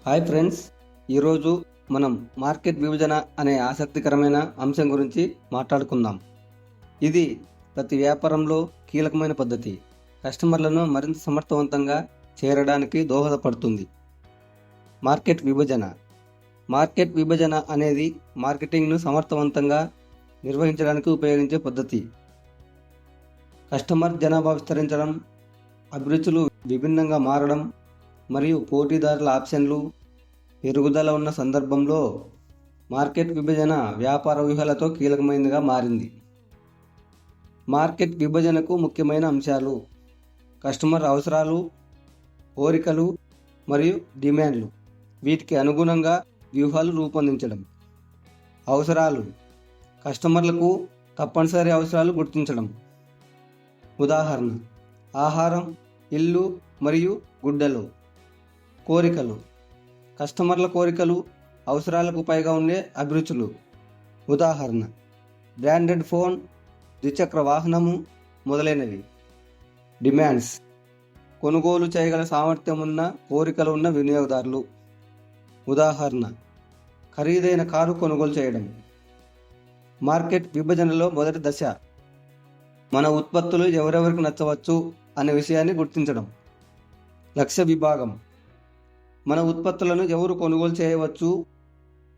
Hi friends, ఈరోజు మనం market విభజన అనే ఆసక్తికరమైన అంశం గురించి మాట్లాడుకుందాం. ఇది ప్రతి వ్యాపారంలో కీలకమైన పద్ధతి. కస్టమర్లను మరింత సమర్థవంతంగా చేరడానికి దోహదపడుతుంది. మార్కెట్ విభజన అనేది మార్కెటింగ్ను సమర్థవంతంగా నిర్వహించడానికి ఉపయోగించే పద్ధతి. కస్టమర్ జనాభా విస్తరించడం, అభిరుచులు విభిన్నంగా మారడం మరియు పోటీదారుల ఆప్షన్లు పెరుగుదల ఉన్న సందర్భంలో మార్కెట్ విభజన వ్యాపార వ్యూహాలతో కీలకమైనదిగా మారింది. మార్కెట్ విభజనకు ముఖ్యమైన అంశాలు: కస్టమర్ అవసరాలు, కోరికలు మరియు డిమాండ్లు. వీటికి అనుగుణంగా వ్యూహాలు రూపొందించడం. అవసరాలు: కస్టమర్లకు తప్పనిసరి అవసరాలు గుర్తించడం. ఉదాహరణ: ఆహారం, ఇల్లు మరియు గుడ్డలు. కోరికలు: కస్టమర్ల కోరికలు, అవసరాలకు పైగా ఉండే అభిరుచులు. ఉదాహరణ: బ్రాండెడ్ ఫోన్, ద్విచక్ర వాహనము మొదలైనవి. డిమాండ్స్: కొనుగోలు చేయగల సామర్థ్యం ఉన్న కోరికలు ఉన్న వినియోగదారులు. ఉదాహరణ: ఖరీదైన కారు కొనుగోలు చేయడం. మార్కెట్ విభజనలో మొదటి దశ మన ఉత్పత్తులు ఎవరెవరికి నచ్చవచ్చు అనే విషయాన్ని గుర్తించడం. లక్ష్య విభాగం: మన ఉత్పత్తులను ఎవరు కొనుగోలు చేయవచ్చు,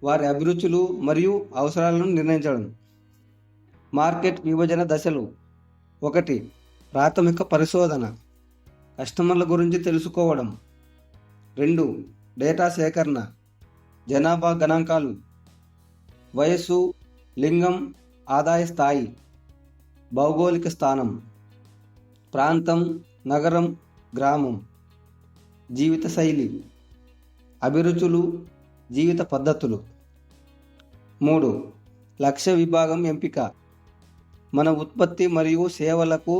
వారి అభిరుచులు మరియు అవసరాలను నిర్ణయించడం. మార్కెట్ విభజన దశలు: 1. ప్రాథమిక పరిశోధన, కస్టమర్ల గురించి తెలుసుకోవడం. 2. డేటా సేకరణ, జనాభా గణాంకాలు, వయస్సు, లింగం, ఆదాయ స్థాయి, భౌగోళిక స్థానం, ప్రాంతం, నగరం, గ్రామం, జీవిత శైలి, అభిరుచులు, జీవిత పద్ధతులు. 3. లక్ష్య విభాగం ఎంపిక, మన ఉత్పత్తి మరియు సేవలకు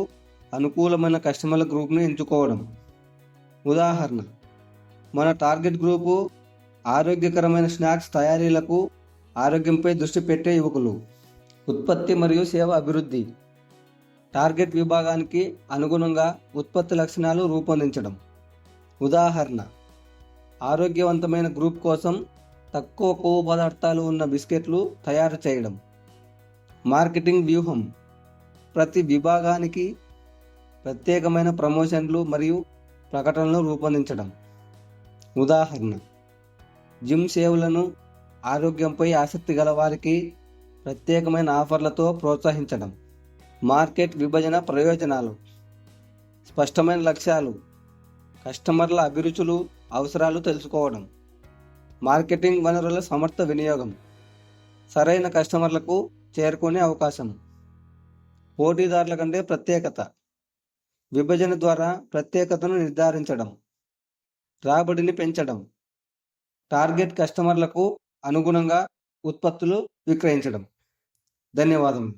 అనుకూలమైన కస్టమర్ల గ్రూప్ను ఎంచుకోవడం. ఉదాహరణ: మన టార్గెట్ గ్రూపు ఆరోగ్యకరమైన స్నాక్స్ తయారీలకు, ఆరోగ్యంపై దృష్టి పెట్టే యువకులు. ఉత్పత్తి మరియు సేవ అభివృద్ధి: టార్గెట్ విభాగానికి అనుగుణంగా ఉత్పత్తి లక్షణాలు రూపొందించడం. ఉదాహరణ: ఆరోగ్యవంతమైన గ్రూప్ కోసం తక్కువ కొవ్వు పదార్థాలు ఉన్న బిస్కెట్లు తయారు చేయడం. మార్కెటింగ్ వ్యూహం: ప్రతి విభాగానికి ప్రత్యేకమైన ప్రమోషన్లు మరియు ప్రకటనలు రూపొందించడం. ఉదాహరణ: జిమ్ సేవలను, ఆరోగ్యంపై ఆసక్తి గల వారికి ప్రత్యేకమైన ఆఫర్లతో ప్రోత్సహించడం. మార్కెట్ విభజన ప్రయోజనాలు: స్పష్టమైన లక్ష్యాలు, కస్టమర్ల అభిరుచులు, అవసరాలు తెలుసుకోవడం. మార్కెటింగ్ వనరుల సమర్థ వినియోగం, సరైన కస్టమర్లకు చేరుకునే అవకాశం. పోటీదారుల కంటే ప్రత్యేకత, విభజన ద్వారా ప్రత్యేకతను నిర్ధారించడం. రాబడిని పెంచడం, టార్గెట్ కస్టమర్లకు అనుగుణంగా ఉత్పత్తులు విక్రయించడం. ధన్యవాదములు.